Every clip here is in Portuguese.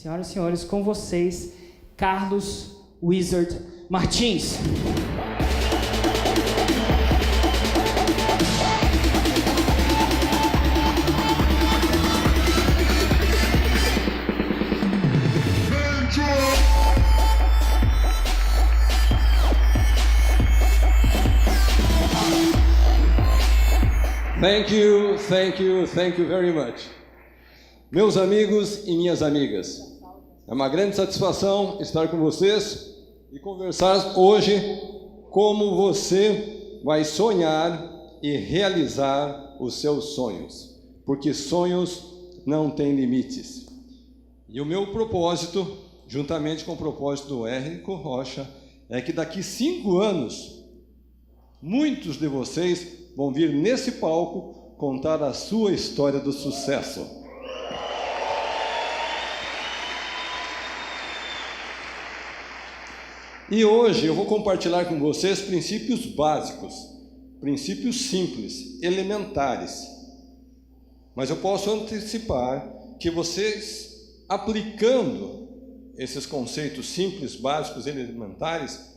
Senhoras e senhores, com vocês, Carlos Wizard Martins. Thank you very much. Meus amigos e minhas amigas, é uma grande satisfação estar com vocês e conversar hoje como você vai sonhar e realizar os seus sonhos, porque sonhos não têm limites. E o meu propósito, juntamente com o propósito do Érico Rocha, é que daqui 5 anos, muitos de vocês vão vir nesse palco contar a sua história do sucesso. E hoje eu vou compartilhar com vocês princípios básicos, princípios simples, elementares. Mas eu posso antecipar que vocês, aplicando esses conceitos simples, básicos, elementares,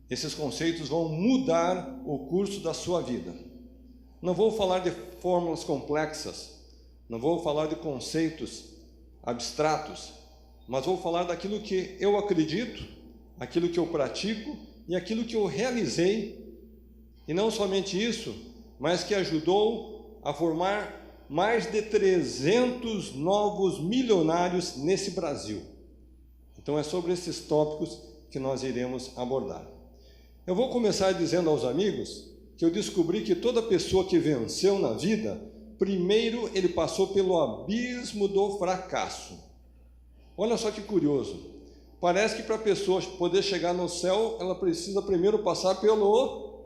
esses conceitos vão mudar o curso da sua vida. Não vou falar de fórmulas complexas, não vou falar de conceitos abstratos, mas vou falar daquilo que eu acredito, aquilo que eu pratico e aquilo que eu realizei. E não somente isso, mas que ajudou a formar mais de 300 novos milionários nesse Brasil. Então é sobre esses tópicos que nós iremos abordar. Eu vou começar dizendo aos amigos que eu descobri que toda pessoa que venceu na vida, primeiro ele passou pelo abismo do fracasso. Olha só que curioso. Parece que para a pessoa poder chegar no céu, ela precisa primeiro passar pelo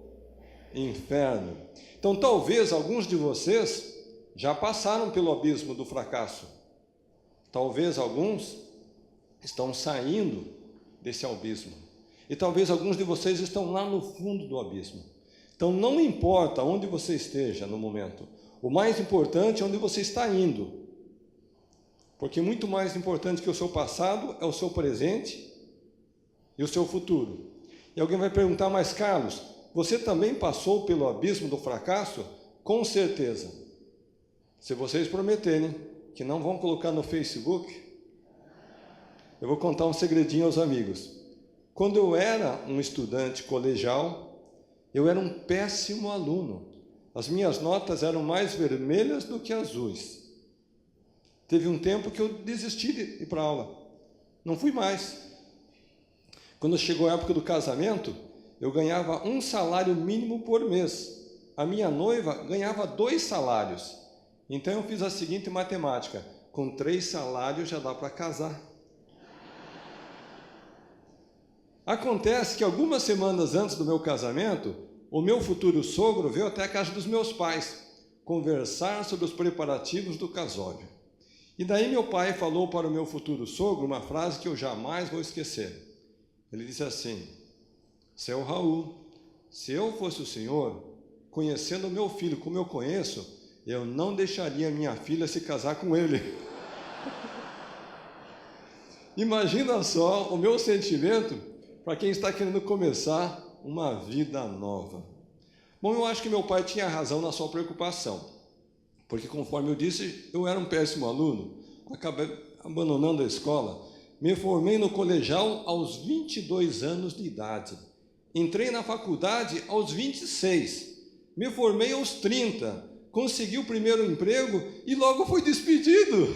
inferno. Então, talvez alguns de vocês já passaram pelo abismo do fracasso. Talvez alguns estão saindo desse abismo. E talvez alguns de vocês estão lá no fundo do abismo. Então, não importa onde você esteja no momento. O mais importante é onde você está indo. Porque muito mais importante que o seu passado é o seu presente e o seu futuro. E alguém vai perguntar, mas Carlos, você também passou pelo abismo do fracasso? Com certeza. Se vocês prometerem que não vão colocar no Facebook, eu vou contar um segredinho aos amigos. Quando eu era um estudante colegial, eu era um péssimo aluno. As minhas notas eram mais vermelhas do que azuis. Teve um tempo que eu desisti de ir para a aula. Não fui mais. Quando chegou a época do casamento, eu ganhava 1 salário mínimo por mês. A minha noiva ganhava 2 salários. Então eu fiz a seguinte matemática: com 3 salários já dá para casar. Acontece que algumas semanas antes do meu casamento, o meu futuro sogro veio até a casa dos meus pais conversar sobre os preparativos do casório. E daí meu pai falou para o meu futuro sogro uma frase que eu jamais vou esquecer. Ele disse assim: seu Raul, se eu fosse o senhor, conhecendo o meu filho como eu conheço, eu não deixaria minha filha se casar com ele. Imagina só o meu sentimento para quem está querendo começar uma vida nova. Bom, eu acho que meu pai tinha razão na sua preocupação, porque conforme eu disse, eu era um péssimo aluno, acabei abandonando a escola, me formei no colegial aos 22 anos de idade, entrei na faculdade aos 26, me formei aos 30, consegui o primeiro emprego e logo fui despedido.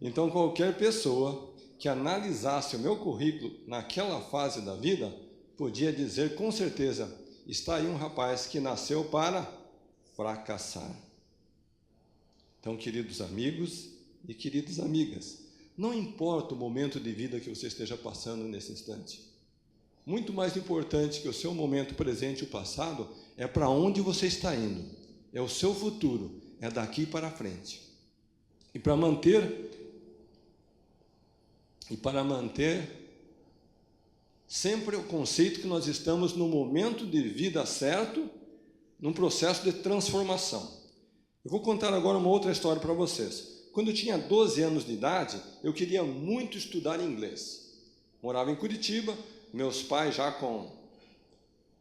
Então qualquer pessoa que analisasse o meu currículo naquela fase da vida, podia dizer com certeza, está aí um rapaz que nasceu para fracassar. Então, queridos amigos e queridas amigas, não importa o momento de vida que você esteja passando nesse instante. Muito mais importante que o seu momento presente e o passado é para onde você está indo. É o seu futuro, é daqui para frente. E para manter sempre o conceito que nós estamos no momento de vida certo, num processo de transformação. Eu vou contar agora uma outra história para vocês. quando eu tinha 12 anos de idade, eu queria muito estudar inglês. Morava em Curitiba, meus pais já com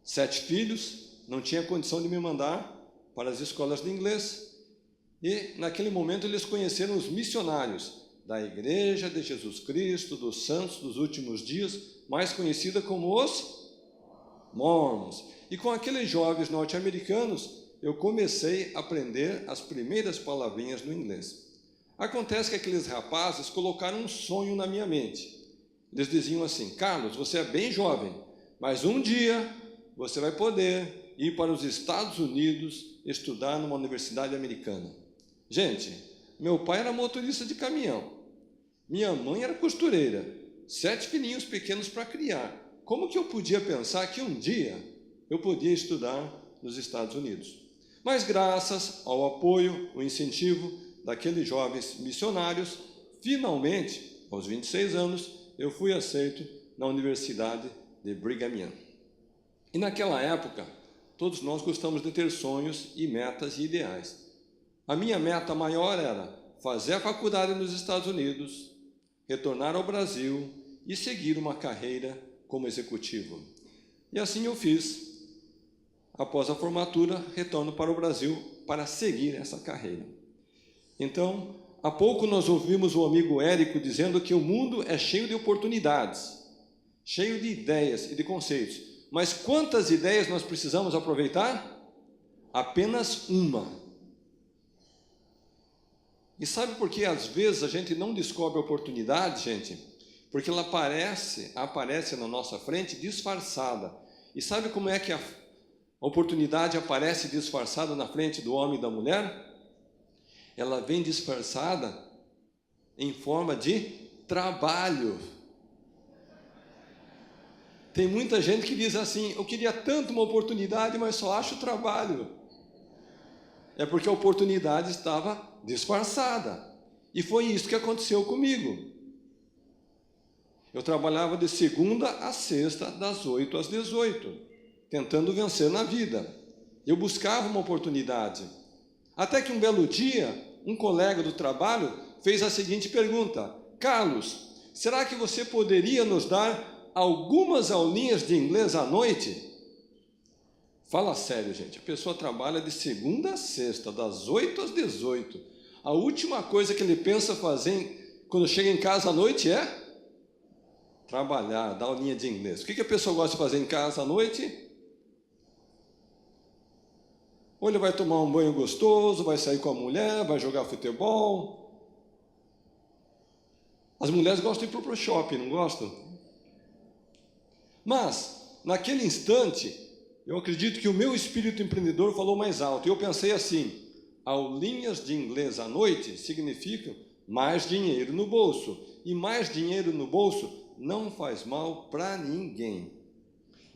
7 filhos, não tinha condição de me mandar para as escolas de inglês. E naquele momento eles conheceram os missionários da Igreja de Jesus Cristo, dos Santos dos Últimos Dias, mais conhecida como os Mormons. E com aqueles jovens norte-americanos, eu comecei a aprender as primeiras palavrinhas no inglês. Acontece que aqueles rapazes colocaram um sonho na minha mente. Eles diziam assim: Carlos, você é bem jovem, mas um dia você vai poder ir para os Estados Unidos estudar numa universidade americana. Gente, meu pai era motorista de caminhão, minha mãe era costureira, 7 filhinhos pequenos para criar. Como que eu podia pensar que um dia eu podia estudar nos Estados Unidos? Mas graças ao apoio, o incentivo daqueles jovens missionários, finalmente, aos 26 anos, eu fui aceito na Universidade de Brigham Young. E naquela época, todos nós gostamos de ter sonhos e metas e ideais. A minha meta maior era fazer a faculdade nos Estados Unidos, retornar ao Brasil e seguir uma carreira como executivo. E assim eu fiz. Após a formatura, retorno para o Brasil para seguir essa carreira. Então, há pouco nós ouvimos o amigo Érico dizendo que o mundo é cheio de oportunidades, cheio de ideias e de conceitos. Mas quantas ideias nós precisamos aproveitar? Apenas uma. E sabe por que às vezes a gente não descobre a oportunidade, gente? Porque ela aparece na nossa frente disfarçada. E sabe como é que a oportunidade aparece disfarçada na frente do homem e da mulher? Ela vem disfarçada em forma de trabalho. Tem muita gente que diz assim: eu queria tanto uma oportunidade, mas só acho trabalho. É porque a oportunidade estava disfarçada. E foi isso que aconteceu comigo. Eu trabalhava de segunda a sexta, das 8 às 18, tentando vencer na vida. Eu buscava uma oportunidade. Até que um belo dia, um colega do trabalho fez a seguinte pergunta: Carlos, será que você poderia nos dar algumas aulinhas de inglês à noite? Fala sério, gente. A pessoa trabalha de segunda a sexta, das 8 às 18. A última coisa que ele pensa fazer quando chega em casa à noite é trabalhar, dar aulinha de inglês. O que a pessoa gosta de fazer em casa à noite? Ou ele vai tomar um banho gostoso, vai sair com a mulher, vai jogar futebol. As mulheres gostam de ir para o shopping, não gostam? Mas, naquele instante, eu acredito que o meu espírito empreendedor falou mais alto. E eu pensei assim: aulinhas de inglês à noite significam mais dinheiro no bolso. E mais dinheiro no bolso não faz mal para ninguém.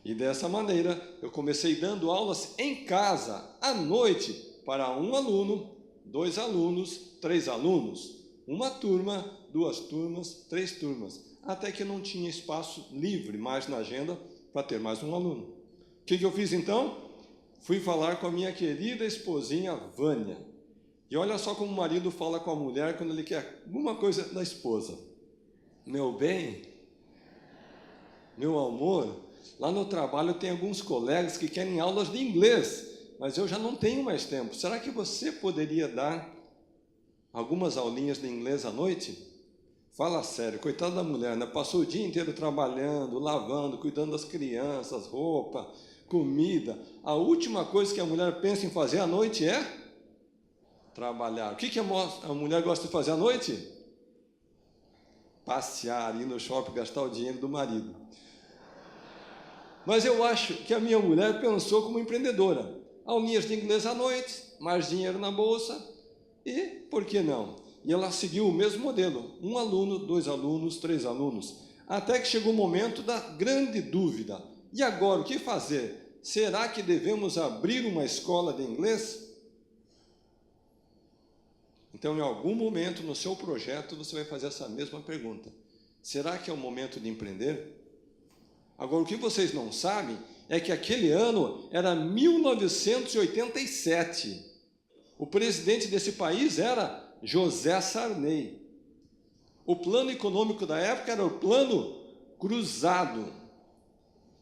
E dessa maneira, eu comecei dando aulas em casa, à noite, para um aluno, 2 alunos, 3 alunos, uma turma, 2 turmas, 3 turmas, até que eu não tinha espaço livre mais na agenda para ter mais um aluno. O que eu fiz então? Fui falar com a minha querida esposinha Vânia. E olha só como o marido fala com a mulher quando ele quer alguma coisa da esposa: meu bem, meu amor, lá no trabalho tem alguns colegas que querem aulas de inglês, mas eu já não tenho mais tempo. Será que você poderia dar algumas aulinhas de inglês à noite? Fala sério, coitada da mulher, né? Passou o dia inteiro trabalhando, lavando, cuidando das crianças, roupa, comida. A última coisa que a mulher pensa em fazer à noite é trabalhar. O que a mulher gosta de fazer à noite? Passear, ir no shopping, gastar o dinheiro do marido. Mas eu acho que a minha mulher pensou como empreendedora. Aulinhas de inglês à noite, mais dinheiro na bolsa e, por que não? E ela seguiu o mesmo modelo. 1 aluno, 2 alunos, 3 alunos. Até que chegou o momento da grande dúvida. E agora, o que fazer? Será que devemos abrir uma escola de inglês? Então, em algum momento no seu projeto, você vai fazer essa mesma pergunta. Será que é o momento de empreender? Agora, o que vocês não sabem é que aquele ano era 1987. O presidente desse país era José Sarney. O plano econômico da época era o plano cruzado.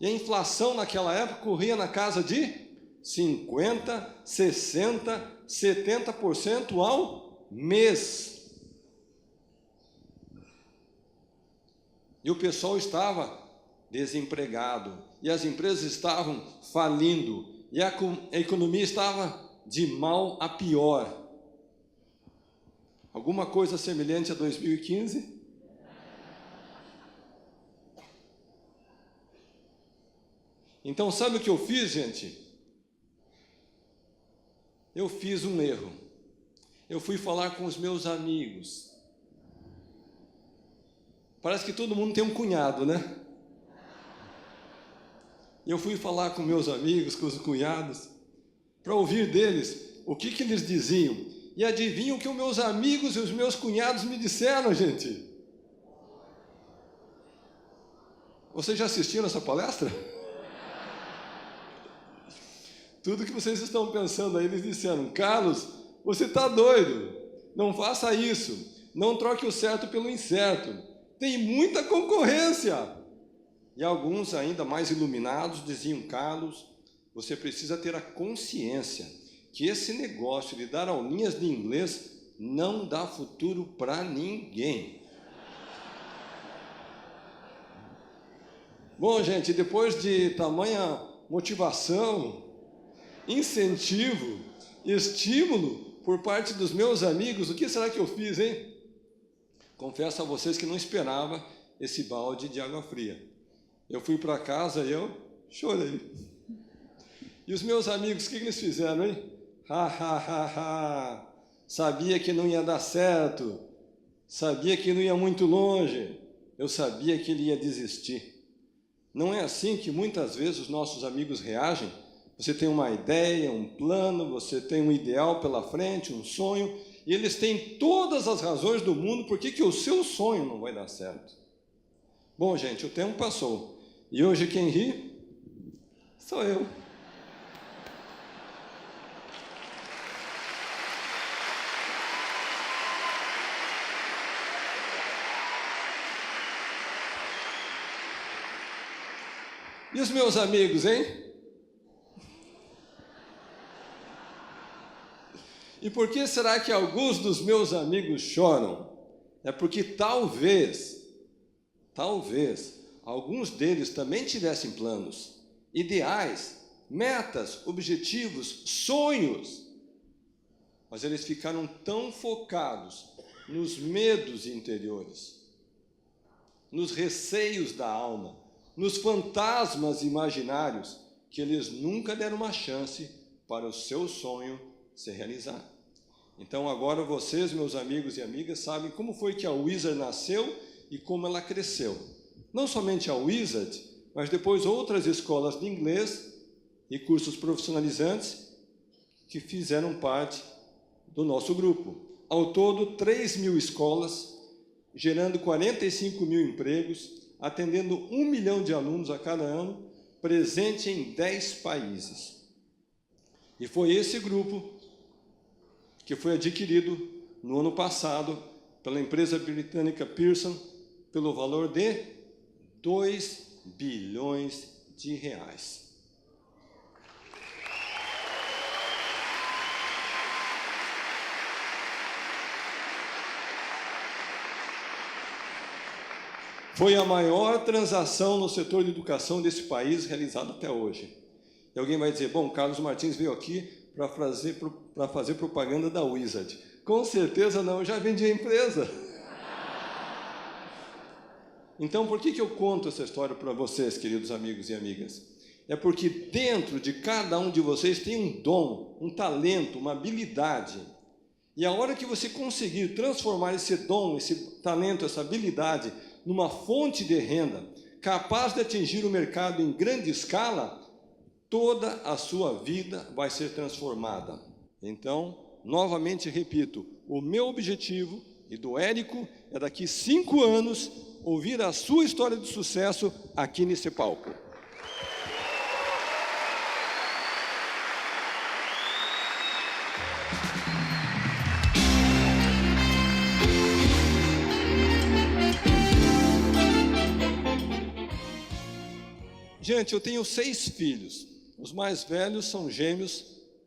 E a inflação naquela época corria na casa de 50%, 60%, 70% ao mês. E o pessoal estava desempregado, e as empresas estavam falindo, e a economia estava de mal a pior. Alguma coisa semelhante a 2015? Então, sabe o que eu fiz, gente? Eu fiz um erro. Eu fui falar com os meus amigos. Parece que todo mundo tem um cunhado, né? Eu fui falar com meus amigos, com os cunhados, para ouvir deles o que eles diziam. E adivinham o que os meus amigos e os meus cunhados me disseram, gente? Vocês já assistiram essa palestra? Tudo que vocês estão pensando aí, eles disseram: Carlos, você está doido, não faça isso, não troque o certo pelo incerto, tem muita concorrência. E alguns ainda mais iluminados diziam: Carlos, você precisa ter a consciência que esse negócio de dar aulinhas de inglês não dá futuro para ninguém. Bom, gente, depois de tamanha motivação, incentivo, estímulo por parte dos meus amigos, o que será que eu fiz, hein? Confesso a vocês que não esperava esse balde de água fria. Eu fui para casa e eu chorei. E os meus amigos, o que eles fizeram, hein? Sabia que não ia dar certo, sabia que não ia muito longe, eu sabia que ele ia desistir. Não é assim que muitas vezes os nossos amigos reagem? Você tem uma ideia, um plano, você tem um ideal pela frente, um sonho, e eles têm todas as razões do mundo por que o seu sonho não vai dar certo. Bom, gente, o tempo passou, e hoje quem ri sou eu. E os meus amigos, hein? E por que será que alguns dos meus amigos choram? É porque talvez, alguns deles também tivessem planos, ideais, metas, objetivos, sonhos, mas eles ficaram tão focados nos medos interiores, nos receios da alma, nos fantasmas imaginários, que eles nunca deram uma chance para o seu sonho se realizar. Então agora vocês, meus amigos e amigas, sabem como foi que a Wizard nasceu e como ela cresceu. Não somente a Wizard, mas depois outras escolas de inglês e cursos profissionalizantes que fizeram parte do nosso grupo. Ao todo, 3.000 escolas, gerando 45.000 empregos, atendendo 1 milhão de alunos a cada ano, presente em 10 países. E foi esse grupo que foi adquirido no ano passado pela empresa britânica Pearson pelo valor de 2 bilhões de reais. Foi a maior transação no setor de educação desse país realizada até hoje. E alguém vai dizer: bom, Carlos Martins veio aqui para fazer propaganda da Wizard. Com certeza não, eu já vendi a empresa. Então, por que eu conto essa história para vocês, queridos amigos e amigas? É porque dentro de cada um de vocês tem um dom, um talento, uma habilidade. E a hora que você conseguir transformar esse dom, esse talento, essa habilidade numa fonte de renda, capaz de atingir o mercado em grande escala, toda a sua vida vai ser transformada. Então, novamente repito, o meu objetivo e do Érico é daqui 5 anos ouvir a sua história de sucesso aqui nesse palco. Gente, eu tenho 6 filhos. Os mais velhos são gêmeos,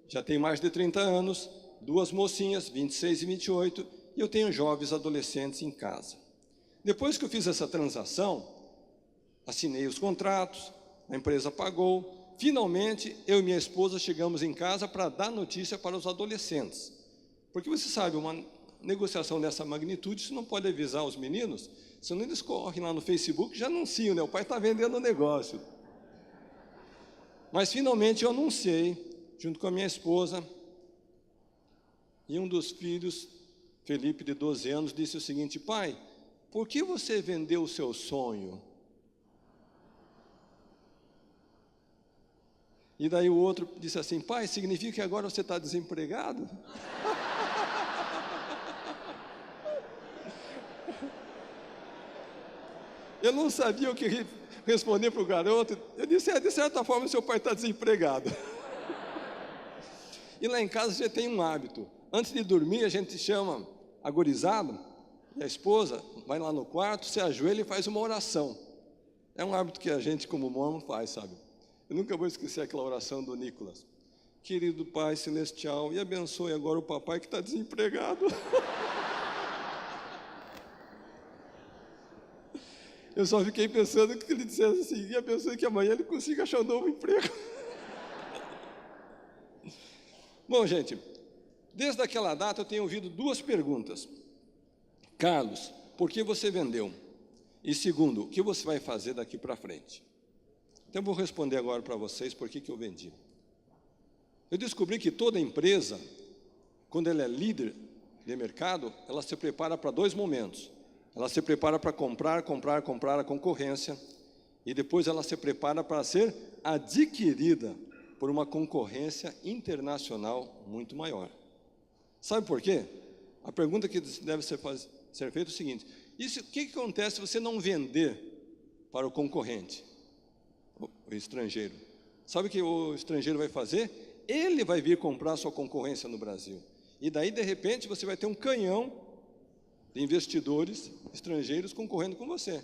já têm mais de 30 anos, 2 mocinhas, 26 e 28, e eu tenho jovens adolescentes em casa. Depois que eu fiz essa transação, assinei os contratos, a empresa pagou. Finalmente, eu e minha esposa chegamos em casa para dar notícia para os adolescentes. Porque você sabe, uma negociação dessa magnitude, você não pode avisar os meninos, senão eles correm lá no Facebook e já anunciam, né? O pai está vendendo o negócio. Mas finalmente eu anunciei, junto com a minha esposa, e um dos filhos, Felipe, de 12 anos, disse o seguinte: pai, por que você vendeu o seu sonho? E daí o outro disse assim: pai, significa que agora você está desempregado? Eu não sabia o que responder para o garoto. Eu disse: de certa forma, seu pai está desempregado. E lá em casa a gente tem um hábito. Antes de dormir, a gente chama a gurizada, e a esposa vai lá no quarto, se ajoelha e faz uma oração. É um hábito que a gente, como mormon, faz, sabe? Eu nunca vou esquecer aquela oração do Nicolas. Querido Pai Celestial, e abençoe agora o papai que está desempregado. Eu só fiquei pensando que ele dissesse assim: e abençoe que amanhã ele consiga achar um novo emprego. Bom, gente, desde aquela data eu tenho ouvido 2 perguntas. Carlos, por que você vendeu? E segundo, o que você vai fazer daqui para frente? Então eu vou responder agora para vocês por que eu vendi. Eu descobri que toda empresa, quando ela é líder de mercado, ela se prepara para 2 momentos. Ela se prepara para comprar a concorrência, e depois ela se prepara para ser adquirida por uma concorrência internacional muito maior. Sabe por quê? A pergunta que deve ser feita é o seguinte: o que acontece se você não vender para o concorrente, o estrangeiro? Sabe o que o estrangeiro vai fazer? Ele vai vir comprar a sua concorrência no Brasil. E daí, de repente, você vai ter um canhão de investidores estrangeiros concorrendo com você.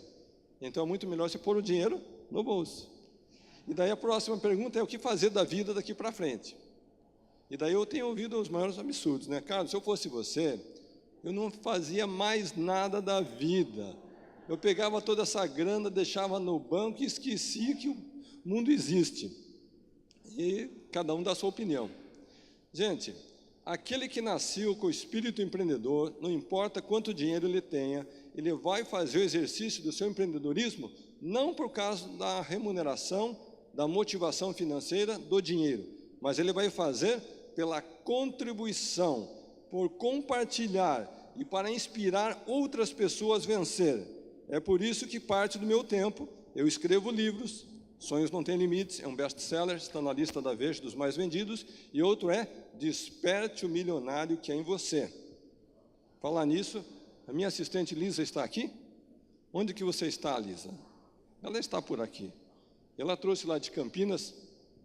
Então é muito melhor você pôr o dinheiro no bolso. E daí a próxima pergunta é: o que fazer da vida daqui para frente? E daí eu tenho ouvido os maiores absurdos, né? Carlos, se eu fosse você, eu não fazia mais nada da vida. Eu pegava toda essa grana, deixava no banco e esquecia que o mundo existe. E cada um dá a sua opinião. Gente, aquele que nasceu com o espírito empreendedor, não importa quanto dinheiro ele tenha, ele vai fazer o exercício do seu empreendedorismo não por causa da remuneração, da motivação financeira, do dinheiro, mas ele vai fazer pela contribuição, por compartilhar e para inspirar outras pessoas a vencer. É por isso que parte do meu tempo eu escrevo livros. Sonhos Não Têm Limites é um best-seller, está na lista da Veja dos mais vendidos, e outro é Desperte o Milionário que é em você. Falar nisso, a minha assistente Lisa está aqui? Onde que você está, Lisa? Ela está por aqui. Ela trouxe lá de Campinas,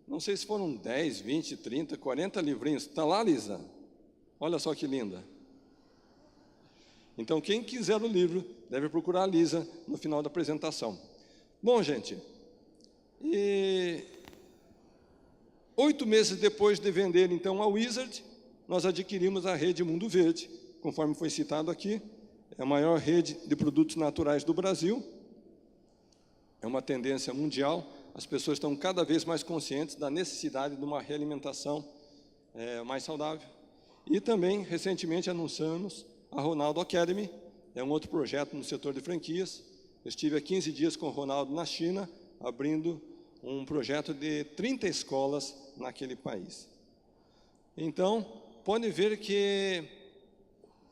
não sei se foram 10, 20, 30, 40 livrinhos. Está lá, Lisa? Olha só que linda. Então, quem quiser o livro, deve procurar a Lisa no final da apresentação. Bom, gente, e 8 meses depois de vender então a Wizard, nós adquirimos a rede Mundo Verde, conforme foi citado aqui. É a maior rede de produtos naturais do Brasil. É uma tendência mundial. As pessoas estão cada vez mais conscientes da necessidade de uma realimentação mais saudável. E também, recentemente, anunciamos a Ronaldo Academy. É um outro projeto no setor de franquias. Eu estive há 15 dias com o Ronaldo na China, abrindo um projeto de 30 escolas naquele país. Então, pode ver que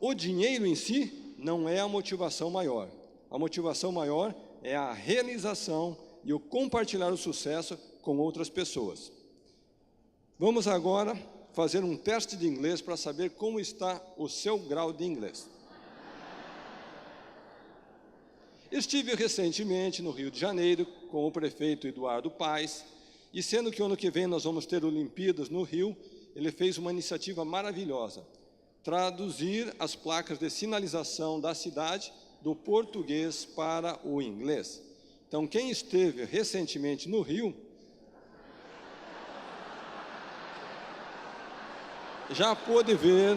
o dinheiro em si não é a motivação maior. A motivação maior é a realização e o compartilhar o sucesso com outras pessoas. Vamos agora fazer um teste de inglês para saber como está o seu grau de inglês. Estive recentemente no Rio de Janeiro com o prefeito Eduardo Paes, e sendo que o ano que vem nós vamos ter Olimpíadas no Rio, ele fez uma iniciativa maravilhosa: traduzir as placas de sinalização da cidade do português para o inglês. Então, quem esteve recentemente no Rio, já pôde ver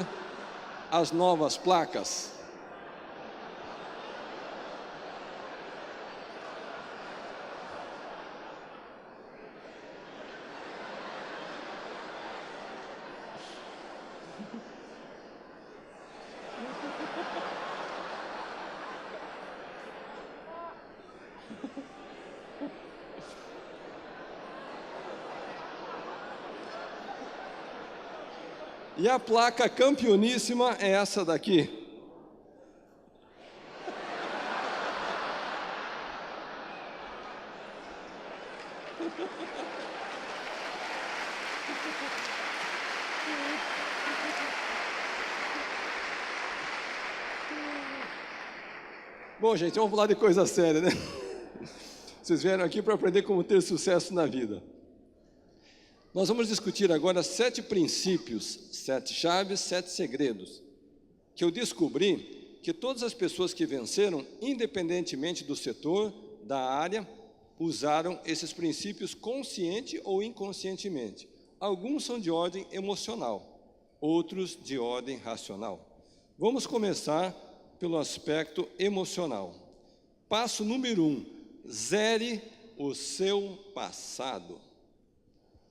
as novas placas. E a placa campeoníssima é essa daqui. Bom, gente, vamos falar de coisa séria, né? Vocês vieram aqui para aprender como ter sucesso na vida. Nós vamos discutir agora 7 princípios, 7 chaves, 7 segredos, que eu descobri que todas as pessoas que venceram, independentemente do setor, da área, usaram esses princípios consciente ou inconscientemente. Alguns são de ordem emocional, outros de ordem racional. Vamos começar pelo aspecto emocional. Passo número 1, zere o seu passado.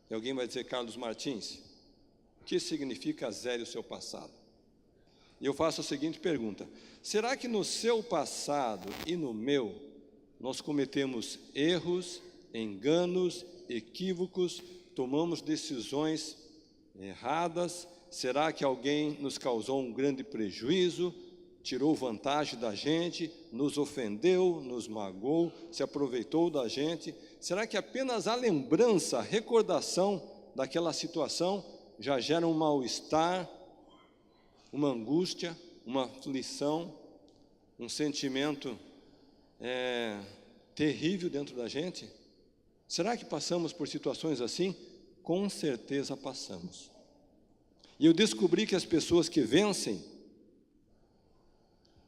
E alguém vai dizer, Carlos Martins, o que significa zere o seu passado? E eu faço a seguinte pergunta: será que no seu passado e no meu, nós cometemos erros, enganos, equívocos, tomamos decisões erradas? Será que alguém nos causou um grande prejuízo, tirou vantagem da gente, nos ofendeu, nos magoou, se aproveitou da gente? Será que apenas a lembrança, a recordação daquela situação já gera um mal-estar, uma angústia, uma aflição, um sentimento terrível dentro da gente? Será que passamos por situações assim? Com certeza passamos. E eu descobri que as pessoas que vencem,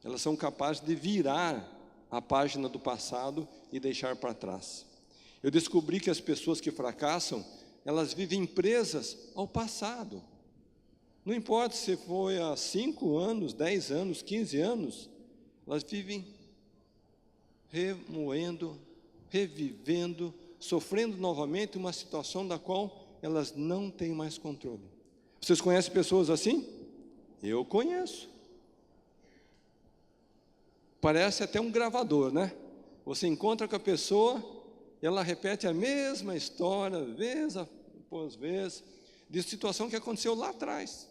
elas são capazes de virar a página do passado e deixar para trás. Eu descobri que as pessoas que fracassam, elas vivem presas ao passado. Não importa se foi há 5 anos, 10 anos, 15 anos, elas vivem remoendo, revivendo, sofrendo novamente uma situação da qual elas não têm mais controle. Vocês conhecem pessoas assim? Eu conheço. Parece até um gravador, né? Você encontra com a pessoa, ela repete a mesma história, vez após vez, de situação que aconteceu lá atrás.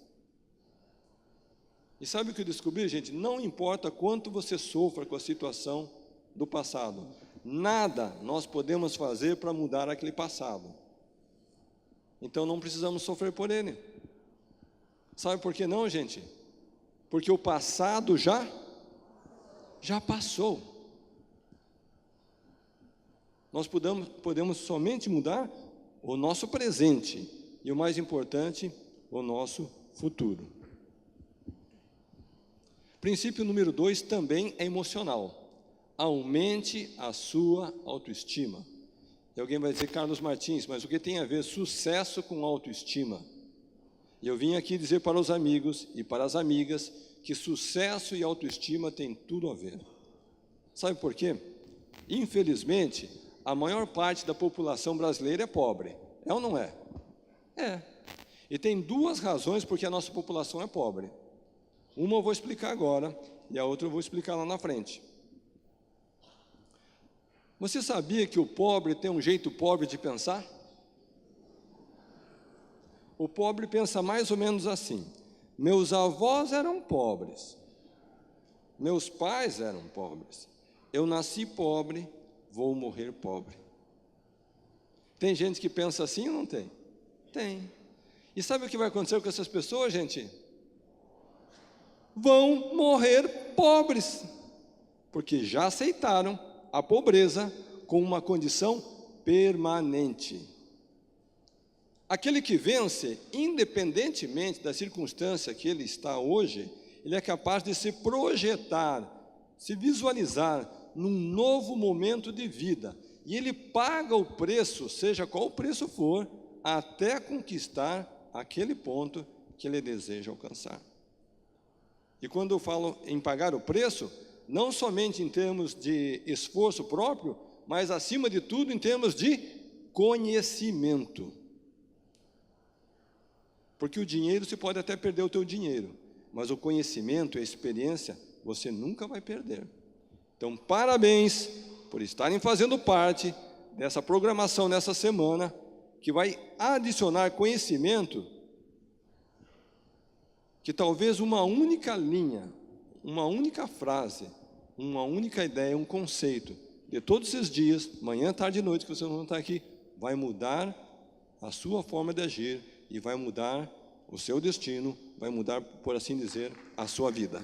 E sabe o que eu descobri, gente? Não importa quanto você sofra com a situação do passado, nada nós podemos fazer para mudar aquele passado. Então não precisamos sofrer por ele. Sabe por que não, gente? Porque o passado já passou. Nós podemos somente mudar o nosso presente e, o mais importante, o nosso futuro. Princípio número 2 também é emocional. Aumente a sua autoestima. E alguém vai dizer, Carlos Martins, mas o que tem a ver sucesso com autoestima? E eu vim aqui dizer para os amigos e para as amigas que sucesso e autoestima têm tudo a ver. Sabe por quê? Infelizmente, a maior parte da população brasileira é pobre. É ou não é? É. E tem 2 razões porque a nossa população é pobre. Uma eu vou explicar agora e a outra eu vou explicar lá na frente. Você sabia que o pobre tem um jeito pobre de pensar? O pobre pensa mais ou menos assim: meus avós eram pobres, meus pais eram pobres, eu nasci pobre, vou morrer pobre. Tem gente que pensa assim ou não tem? Tem. E sabe o que vai acontecer com essas pessoas, gente? Vão morrer pobres, porque já aceitaram a pobreza como uma condição permanente. Aquele que vence, independentemente da circunstância que ele está hoje, ele é capaz de se projetar, se visualizar num novo momento de vida. E ele paga o preço, seja qual o preço for, até conquistar aquele ponto que ele deseja alcançar. E quando eu falo em pagar o preço, não somente em termos de esforço próprio, mas acima de tudo em termos de conhecimento. Porque o dinheiro, você pode até perder o teu dinheiro, mas o conhecimento e a experiência, você nunca vai perder. Então, parabéns por estarem fazendo parte dessa programação nessa semana, que vai adicionar conhecimento, que talvez uma única linha, uma única frase, uma única ideia, um conceito, de todos esses dias, manhã, tarde e noite, que vocês vão estar aqui, vai mudar a sua forma de agir e vai mudar o seu destino, vai mudar, por assim dizer, a sua vida.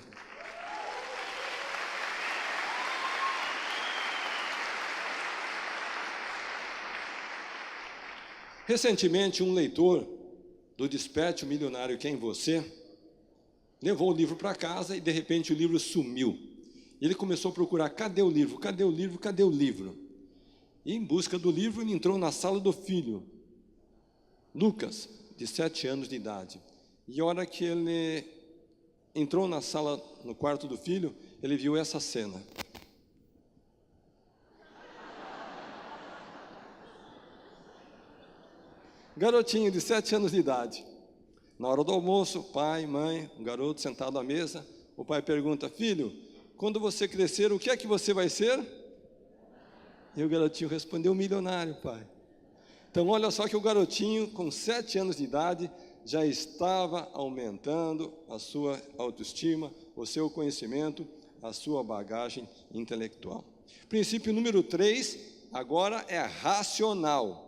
Recentemente, um leitor do Desperte o Milionário que é em Você, levou o livro para casa e de repente o livro sumiu. Ele começou a procurar, cadê o livro, cadê o livro, cadê o livro? E em busca do livro ele entrou na sala do filho, Lucas, de 7 anos de idade. E a hora que ele entrou na sala, no quarto do filho, ele viu essa cena. Garotinho de 7 anos de idade. Na hora do almoço, pai, mãe, um garoto sentado à mesa, o pai pergunta, filho, quando você crescer, o que é que você vai ser? E o garotinho respondeu, milionário, pai. Então, olha só que o garotinho, com 7 anos de idade, já estava aumentando a sua autoestima, o seu conhecimento, a sua bagagem intelectual. Princípio número 3, agora é racional.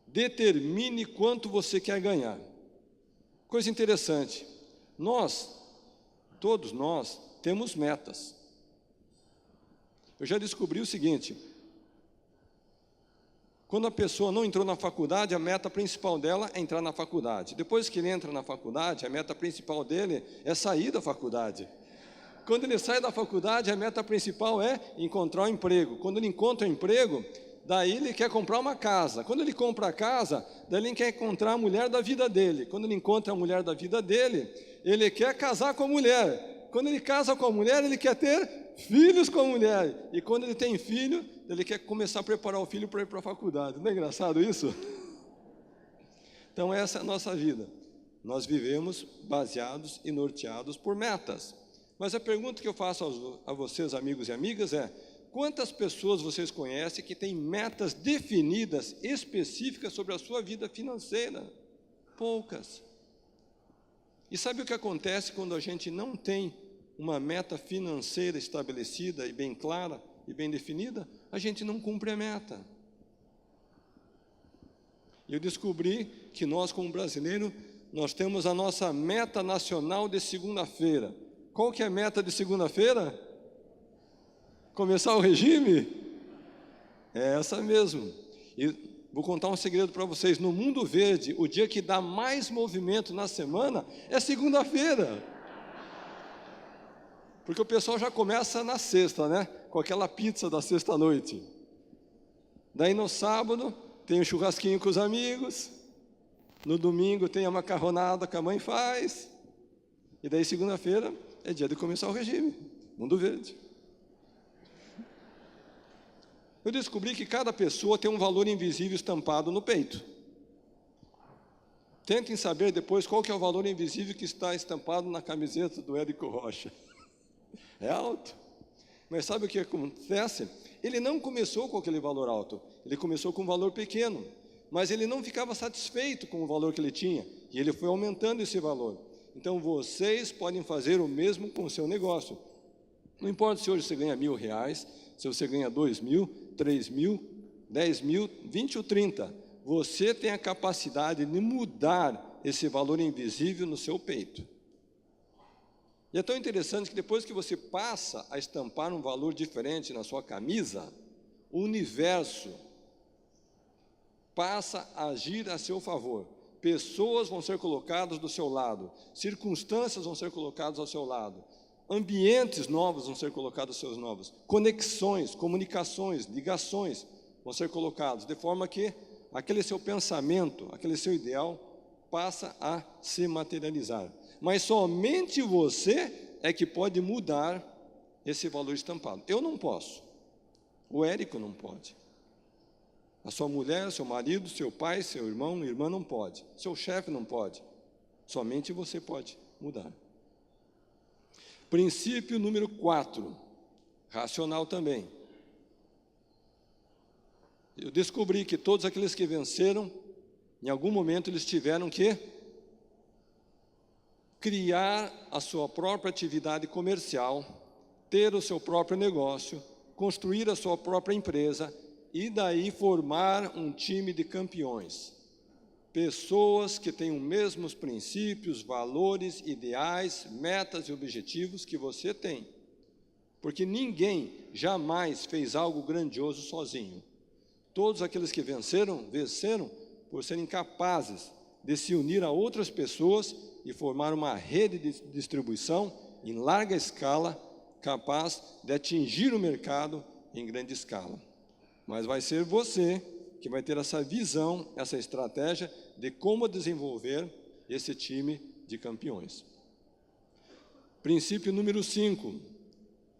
Determine quanto você quer ganhar. Coisa interessante, todos nós, temos metas. Eu já descobri o seguinte, quando a pessoa não entrou na faculdade, a meta principal dela é entrar na faculdade. Depois que ele entra na faculdade, a meta principal dele é sair da faculdade. Quando ele sai da faculdade, a meta principal é encontrar um emprego. Quando ele encontra um emprego, daí ele quer comprar uma casa. Quando ele compra a casa, daí ele quer encontrar a mulher da vida dele. Quando ele encontra a mulher da vida dele, ele quer casar com a mulher. Quando ele casa com a mulher, ele quer ter filhos com a mulher. E quando ele tem filho, ele quer começar a preparar o filho para ir para a faculdade. Não é engraçado isso? Então essa é a nossa vida. Nós vivemos baseados e norteados por metas. Mas a pergunta que eu faço a vocês, amigos e amigas, é: quantas pessoas vocês conhecem que têm metas definidas, específicas sobre a sua vida financeira? Poucas. E sabe o que acontece quando a gente não tem uma meta financeira estabelecida e bem clara e bem definida? A gente não cumpre a meta. E eu descobri que nós, como brasileiros, nós temos a nossa meta nacional de segunda-feira. Qual que é a meta de segunda-feira? Começar o regime? É essa mesmo. E vou contar um segredo para vocês. No mundo verde, o dia que dá mais movimento na semana é segunda-feira. Porque o pessoal já começa na sexta, né? Com aquela pizza da sexta-noite. Daí no sábado tem um churrasquinho com os amigos. No domingo tem a macarronada que a mãe faz. E daí segunda-feira é dia de começar o regime. Mundo verde. Eu descobri que cada pessoa tem um valor invisível estampado no peito. Tentem saber depois qual que é o valor invisível que está estampado na camiseta do Érico Rocha. É alto. Mas sabe o que acontece? Ele não começou com aquele valor alto, ele começou com um valor pequeno, mas ele não ficava satisfeito com o valor que ele tinha, e ele foi aumentando esse valor. Então vocês podem fazer o mesmo com o seu negócio. Não importa se hoje você ganha R$1.000, se você ganha 2.000, 3.000, 10.000, 20 ou 30, você tem a capacidade de mudar esse valor invisível no seu peito. E é tão interessante que depois que você passa a estampar um valor diferente na sua camisa, o universo passa a agir a seu favor. Pessoas vão ser colocadas do seu lado, circunstâncias vão ser colocadas ao seu lado. Ambientes novos vão ser colocados seus novos. Conexões, comunicações, ligações vão ser colocados, de forma que aquele seu pensamento, aquele seu ideal, passa a se materializar. Mas somente você é que pode mudar esse valor estampado. Eu não posso. O Érico não pode. A sua mulher, seu marido, seu pai, seu irmão, irmã não pode. Seu chefe não pode. Somente você pode mudar. Princípio número 4, racional também. Eu descobri que todos aqueles que venceram, em algum momento eles tiveram que criar a sua própria atividade comercial, ter o seu próprio negócio, construir a sua própria empresa e daí formar um time de campeões. Pessoas que têm os mesmos princípios, valores, ideais, metas e objetivos que você tem. Porque ninguém jamais fez algo grandioso sozinho. Todos aqueles que venceram por serem capazes de se unir a outras pessoas e formar uma rede de distribuição em larga escala, capaz de atingir o mercado em grande escala. Mas vai ser você que vai ter essa visão, essa estratégia de como desenvolver esse time de campeões. Princípio número 5,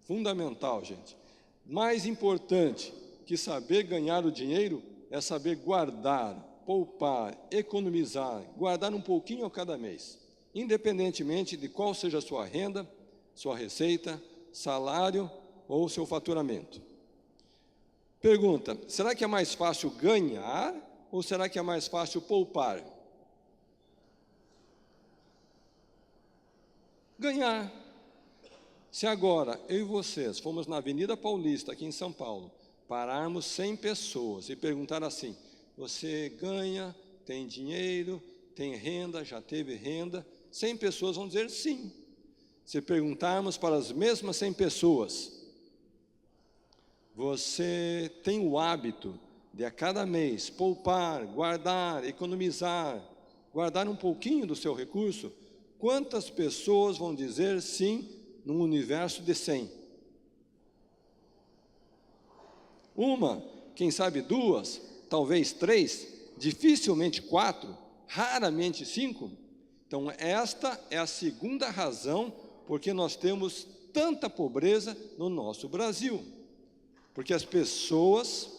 fundamental, gente. Mais importante que saber ganhar o dinheiro é saber guardar, poupar, economizar, guardar um pouquinho a cada mês, independentemente de qual seja a sua renda, sua receita, salário ou seu faturamento. Pergunta, será que é mais fácil ganhar ou será que é mais fácil poupar? Ganhar. Se agora, eu e vocês, fomos na Avenida Paulista, aqui em São Paulo, pararmos 100 pessoas e perguntar assim, você ganha, tem dinheiro, tem renda, já teve renda? 100 pessoas vão dizer sim. Se perguntarmos para as mesmas 100 pessoas, você tem o hábito de a cada mês poupar, guardar, economizar, guardar um pouquinho do seu recurso? Quantas pessoas vão dizer sim num universo de 100? Uma, quem sabe 2, talvez 3, dificilmente 4, raramente 5. Então esta é a segunda razão porque nós temos tanta pobreza no nosso Brasil. Porque as pessoas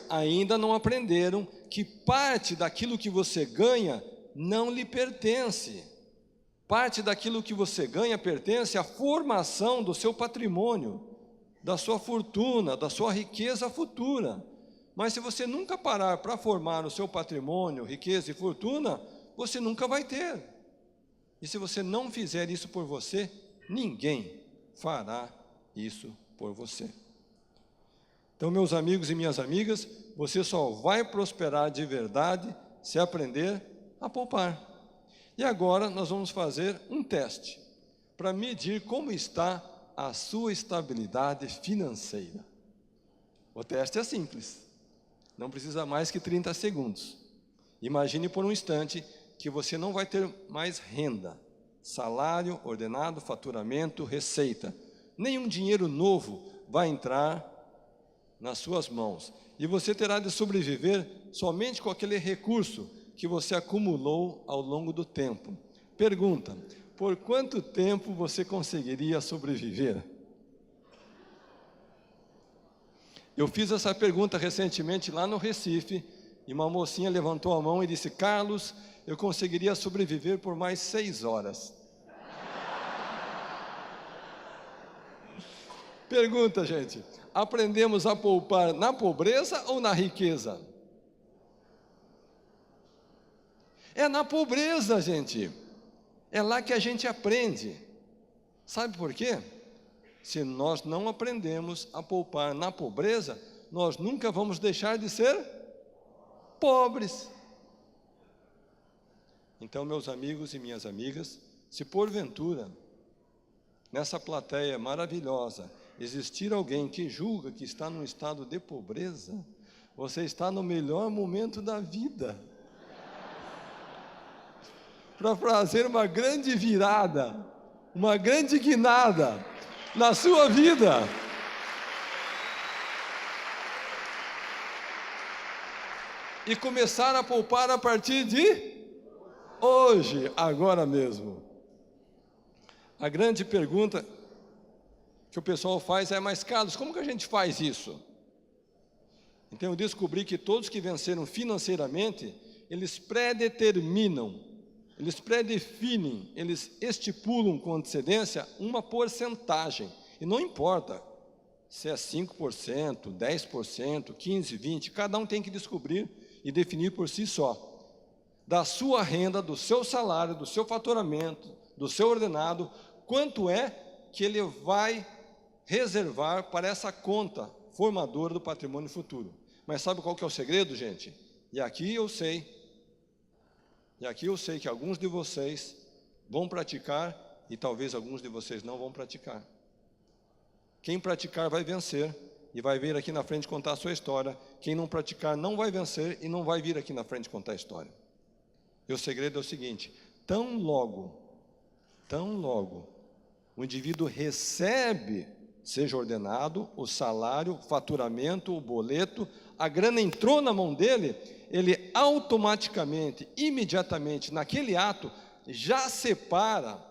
ainda não aprenderam que parte daquilo que você ganha não lhe pertence. Parte daquilo que você ganha pertence à formação do seu patrimônio, da sua fortuna, da sua riqueza futura. Mas se você nunca parar para formar o seu patrimônio, riqueza e fortuna, você nunca vai ter. E se você não fizer isso por você, ninguém fará isso por você. Então, meus amigos e minhas amigas, você só vai prosperar de verdade se aprender a poupar. E agora nós vamos fazer um teste para medir como está a sua estabilidade financeira. O teste é simples. Não precisa mais que 30 segundos. Imagine por um instante que você não vai ter mais renda, salário, ordenado, faturamento, receita. Nenhum dinheiro novo vai entrar nas suas mãos. E você terá de sobreviver somente com aquele recurso que você acumulou ao longo do tempo. Pergunta, por quanto tempo você conseguiria sobreviver? Eu fiz essa pergunta recentemente lá no Recife, e uma mocinha levantou a mão e disse, Carlos, eu conseguiria sobreviver por mais 6 horas. Pergunta, gente, aprendemos a poupar na pobreza ou na riqueza? É na pobreza, gente. É lá que a gente aprende. Sabe por quê? Se nós não aprendemos a poupar na pobreza, nós nunca vamos deixar de ser pobres. Então, meus amigos e minhas amigas, se porventura, nessa plateia maravilhosa, existir alguém que julga que está num estado de pobreza, você está no melhor momento da vida para fazer uma grande virada, uma grande guinada na sua vida. E começar a poupar a partir de hoje, agora mesmo. A grande pergunta que o pessoal faz é: mas Carlos, como que a gente faz isso? Então eu descobri que todos que venceram financeiramente, eles predeterminam, eles predefinem, eles estipulam com antecedência uma porcentagem. E não importa se é 5%, 10%, 15%, 20%, cada um tem que descobrir e definir por si só. Da sua renda, do seu salário, do seu faturamento, do seu ordenado, quanto é que ele vai reservar para essa conta formadora do patrimônio futuro. Mas sabe qual que é o segredo, gente? E aqui eu sei que alguns de vocês vão praticar e talvez alguns de vocês não vão praticar. Quem praticar vai vencer e vai vir aqui na frente contar a sua história. Quem não praticar não vai vencer e não vai vir aqui na frente contar a história. E o segredo é o seguinte: tão logo o indivíduo recebe, seja ordenado, o salário, o faturamento, o boleto, a grana entrou na mão dele, ele automaticamente, imediatamente, naquele ato, já separa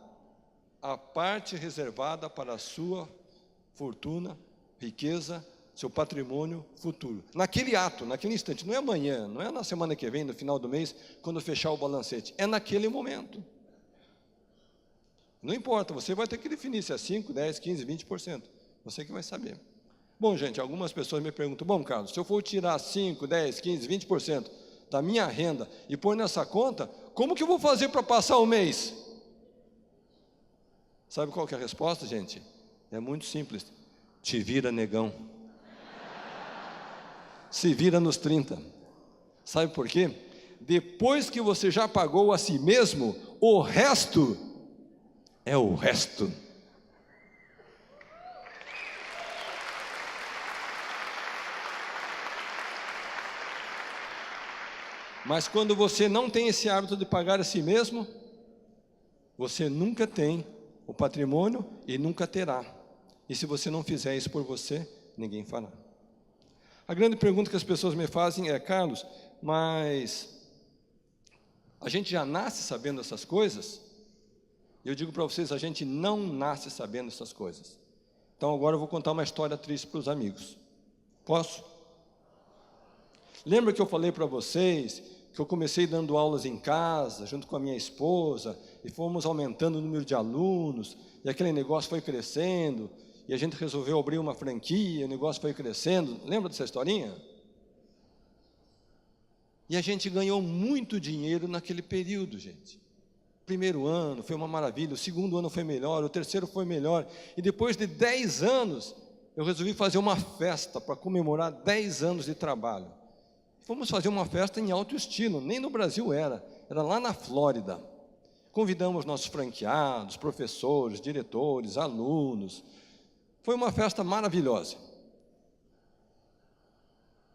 a parte reservada para a sua fortuna, riqueza, seu patrimônio futuro. Naquele ato, naquele instante, não é amanhã, não é na semana que vem, no final do mês, quando fechar o balancete, é naquele momento. Não importa, você vai ter que definir se é 5, 10, 15, 20%. Você que vai saber. Bom, gente, algumas pessoas me perguntam: bom, Carlos, se eu for tirar 5, 10, 15, 20% da minha renda e pôr nessa conta, como que eu vou fazer para passar o mês? Sabe qual que é a resposta, gente? É muito simples. Te vira, negão. Se vira nos 30. Sabe por quê? Depois que você já pagou a si mesmo, o resto é o resto. Mas quando você não tem esse hábito de pagar a si mesmo, você nunca tem o patrimônio e nunca terá. E se você não fizer isso por você, ninguém fará. A grande pergunta que as pessoas me fazem é: Carlos, mas a gente já nasce sabendo essas coisas? Eu digo para vocês: a gente não nasce sabendo essas coisas. Então agora eu vou contar uma história triste para os amigos. Posso? Lembra que eu falei para vocês que eu comecei dando aulas em casa, junto com a minha esposa, e fomos aumentando o número de alunos, e aquele negócio foi crescendo, e a gente resolveu abrir uma franquia, o negócio foi crescendo. Lembra dessa historinha? E a gente ganhou muito dinheiro naquele período, gente. O primeiro ano foi uma maravilha, o segundo ano foi melhor, o terceiro foi melhor, e depois de 10 anos, eu resolvi fazer uma festa para comemorar 10 anos de trabalho. Fomos fazer uma festa em alto estilo, nem no Brasil era lá na Flórida. Convidamos nossos franqueados, professores, diretores, alunos. Foi uma festa maravilhosa.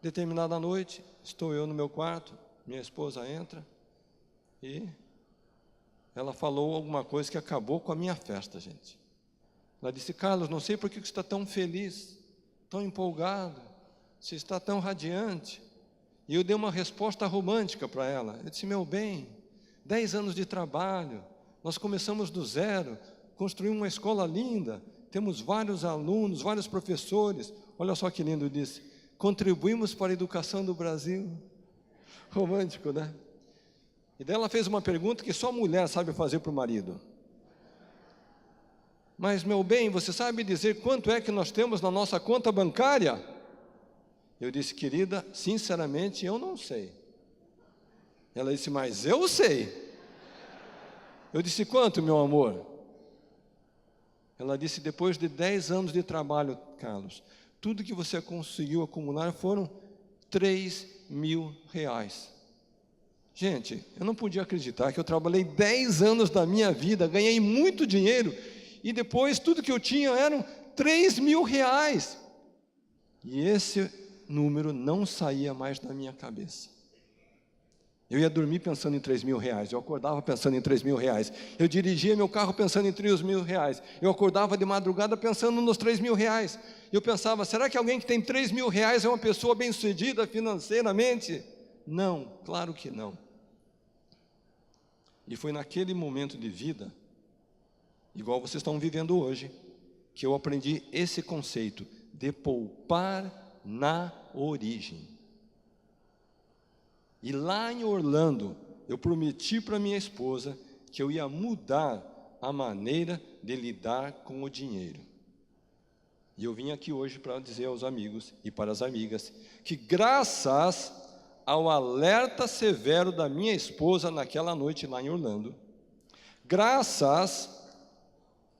Determinada noite, estou eu no meu quarto, minha esposa entra e ela falou alguma coisa que acabou com a minha festa, gente. Ela disse: Carlos, não sei por que você está tão feliz, tão empolgado, você está tão radiante. E eu dei uma resposta romântica para ela. Eu disse: meu bem, 10 anos de trabalho, nós começamos do zero, construímos uma escola linda, temos vários alunos, vários professores. Olha só que lindo, disse: contribuímos para a educação do Brasil. Romântico, né? E daí ela fez uma pergunta que só mulher sabe fazer para o marido. Mas, meu bem, você sabe dizer quanto é que nós temos na nossa conta bancária? Eu disse: querida, sinceramente, eu não sei. Ela disse: mas eu sei. Eu disse: quanto, meu amor? Ela disse: depois de 10 anos de trabalho, Carlos, tudo que você conseguiu acumular foram R$3.000. Gente, eu não podia acreditar que eu trabalhei 10 anos da minha vida, ganhei muito dinheiro, e depois tudo que eu tinha eram R$3.000. E esse número não saía mais da minha cabeça. Eu ia dormir pensando em R$3.000, eu acordava pensando em R$3.000, eu dirigia meu carro pensando em R$3.000, eu acordava de madrugada pensando nos R$3.000, eu pensava, será que alguém que tem R$3.000 é uma pessoa bem-sucedida financeiramente? Não, claro que não. E foi naquele momento de vida, igual vocês estão vivendo hoje, que eu aprendi esse conceito de poupar na origem. E lá em Orlando, eu prometi para minha esposa que eu ia mudar a maneira de lidar com o dinheiro. E eu vim aqui hoje para dizer aos amigos e para as amigas que graças ao alerta severo da minha esposa naquela noite lá em Orlando, graças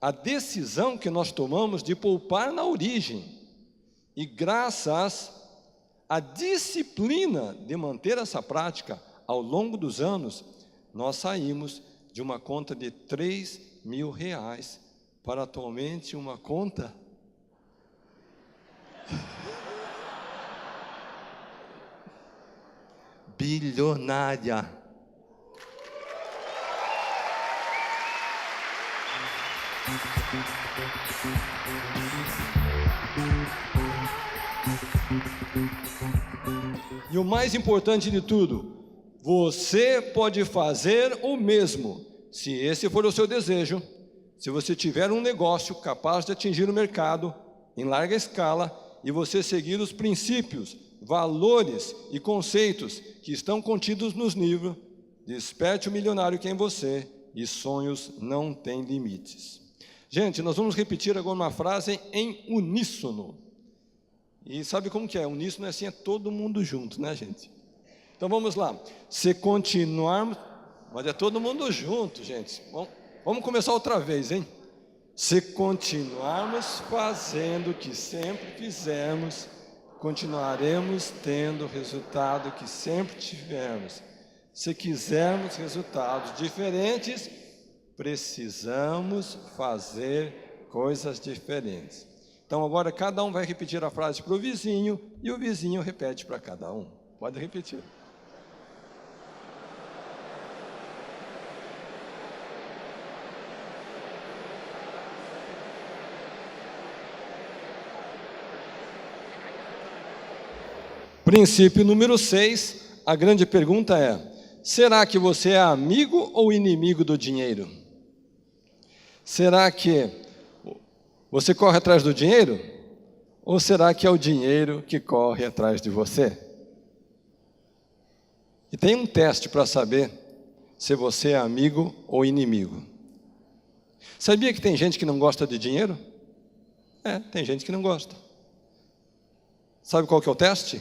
à decisão que nós tomamos de poupar na origem e graças à disciplina de manter essa prática ao longo dos anos, nós saímos de uma conta de R$3.000 para atualmente uma conta bilionária. E o mais importante de tudo, você pode fazer o mesmo, se esse for o seu desejo, se você tiver um negócio capaz de atingir o mercado em larga escala e você seguir os princípios, valores e conceitos que estão contidos nos livros Desperte o Milionário que é em você e sonhos não têm limites. Gente, nós vamos repetir agora uma frase em uníssono. E sabe como que é? Uníssono é assim, é todo mundo junto, né, gente? Então vamos lá. Se continuarmos... Mas é todo mundo junto, gente. Vamos começar outra vez, hein? Se continuarmos fazendo o que sempre fizemos, continuaremos tendo o resultado que sempre tivemos. Se quisermos resultados diferentes, precisamos fazer coisas diferentes. Então agora cada um vai repetir a frase para o vizinho e o vizinho repete para cada um. Pode repetir. Princípio número 6, a grande pergunta é: será que você é amigo ou inimigo do dinheiro? Será que você corre atrás do dinheiro? Ou será que é o dinheiro que corre atrás de você? E tem um teste para saber se você é amigo ou inimigo. Sabia que tem gente que não gosta de dinheiro? Tem gente que não gosta. Sabe qual que é o teste?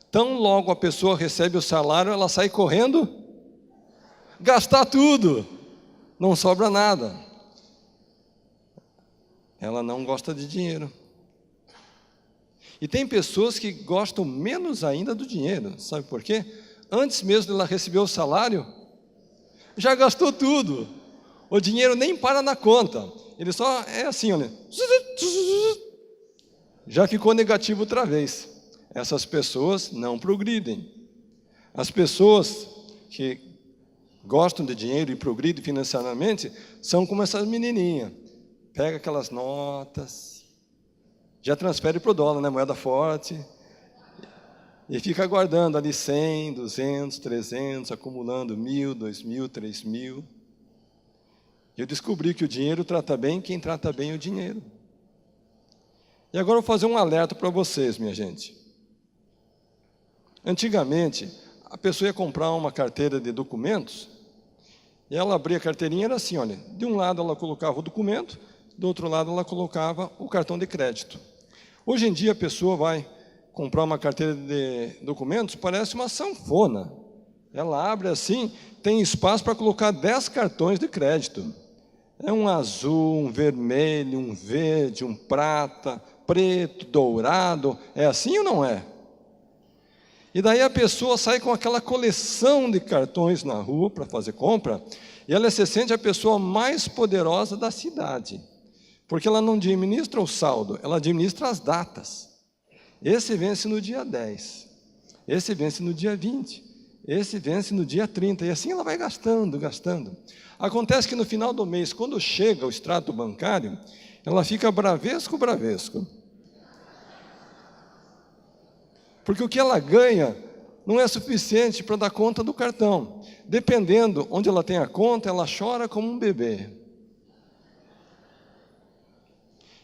Tão logo a pessoa recebe o salário, ela sai correndo, gastar tudo, não sobra nada. Ela não gosta de dinheiro. E tem pessoas que gostam menos ainda do dinheiro, sabe por quê? Antes mesmo de ela receber o salário, já gastou tudo. O dinheiro nem para na conta, ele só é assim, olha, já ficou negativo outra vez. Essas pessoas não progridem. As pessoas que gostam de dinheiro e progridem financeiramente são como essas menininhas. Pega aquelas notas, já transfere para o dólar, né, moeda forte, e fica guardando ali 100, 200, 300, acumulando 1.000, 2.000, 3.000. Eu descobri que o dinheiro trata bem quem trata bem o dinheiro. E agora eu vou fazer um alerta para vocês, minha gente. Antigamente, a pessoa ia comprar uma carteira de documentos, e ela abria a carteirinha, era assim, olha, de um lado ela colocava o documento, do outro lado ela colocava o cartão de crédito. Hoje em dia a pessoa vai comprar uma carteira de documentos, parece uma sanfona. Ela abre assim, tem espaço para colocar 10 cartões de crédito. É um azul, um vermelho, um verde, um prata, preto, dourado. É assim ou não é? E daí a pessoa sai com aquela coleção de cartões na rua para fazer compra, e ela se sente a pessoa mais poderosa da cidade. Porque ela não administra o saldo, ela administra as datas. esse vence no dia 10, esse vence no dia 20, esse vence no dia 30, e assim ela vai gastando. Acontece que no final do mês, quando chega o extrato bancário, ela fica bravesco. Porque o que ela ganha não é suficiente para dar conta do cartão. Dependendo onde ela tem a conta, ela chora como um bebê.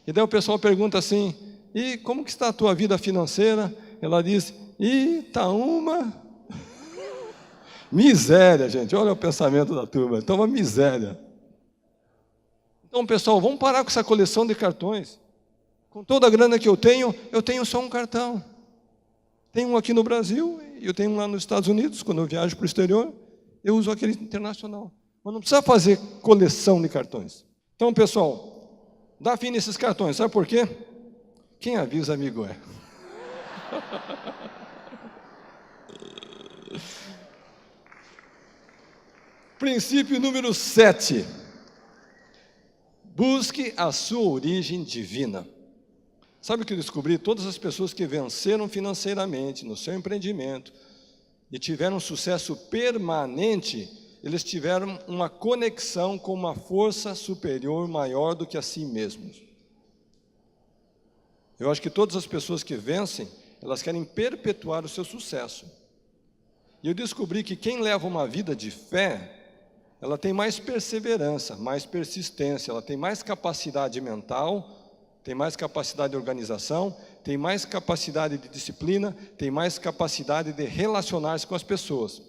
E daí o pessoal pergunta assim, e como que está a tua vida financeira? Ela diz, tá uma miséria, gente. Olha o pensamento da turma, está uma miséria. Então, pessoal, vamos parar com essa coleção de cartões. Com toda a grana que eu tenho só um cartão. Tenho um aqui no Brasil, e eu tenho um lá nos Estados Unidos, quando eu viajo para o exterior, eu uso aquele internacional. Mas não precisa fazer coleção de cartões. Então, pessoal, dá fim nesses cartões, sabe por quê? Quem avisa, amigo é. Princípio número 7. Busque a sua origem divina. Sabe o que eu descobri? Todas as pessoas que venceram financeiramente no seu empreendimento e tiveram sucesso permanente, eles tiveram uma conexão com uma força superior maior do que a si mesmos. Eu acho que todas as pessoas que vencem, elas querem perpetuar o seu sucesso. E eu descobri que quem leva uma vida de fé, ela tem mais perseverança, mais persistência, ela tem mais capacidade mental, tem mais capacidade de organização, tem mais capacidade de disciplina, tem mais capacidade de relacionar-se com as pessoas.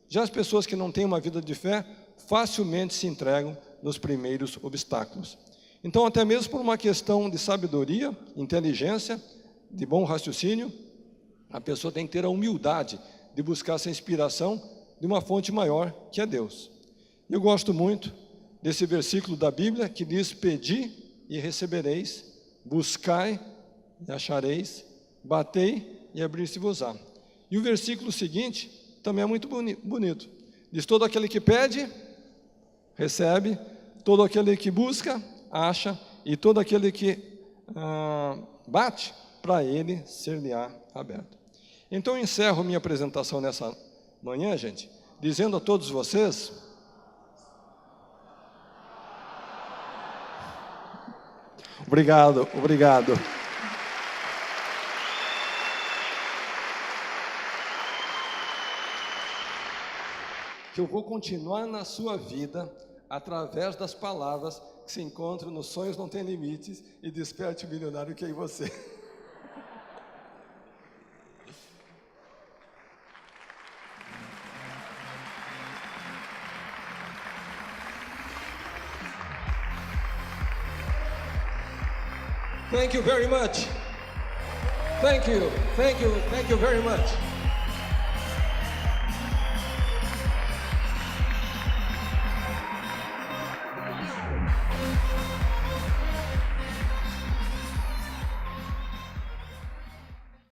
Já as pessoas que não têm uma vida de fé, facilmente se entregam nos primeiros obstáculos. Então, até mesmo por uma questão de sabedoria, inteligência, de bom raciocínio, a pessoa tem que ter a humildade de buscar essa inspiração de uma fonte maior, que é Deus. Eu gosto muito desse versículo da Bíblia que diz, pedi e recebereis, buscai e achareis, batei e abrir-se-vos-á. E o versículo seguinte também é muito bonito. Diz, todo aquele que pede, recebe, todo aquele que busca, acha, e todo aquele que bate, para ele ser-lhe-á aberto. Então eu encerro minha apresentação nessa manhã, gente, dizendo a todos vocês, obrigado. Que eu vou continuar na sua vida através das palavras que se encontram nos Sonhos Não Tem Limites e Desperte o Milionário que é em você. Thank you very much. Thank you very much.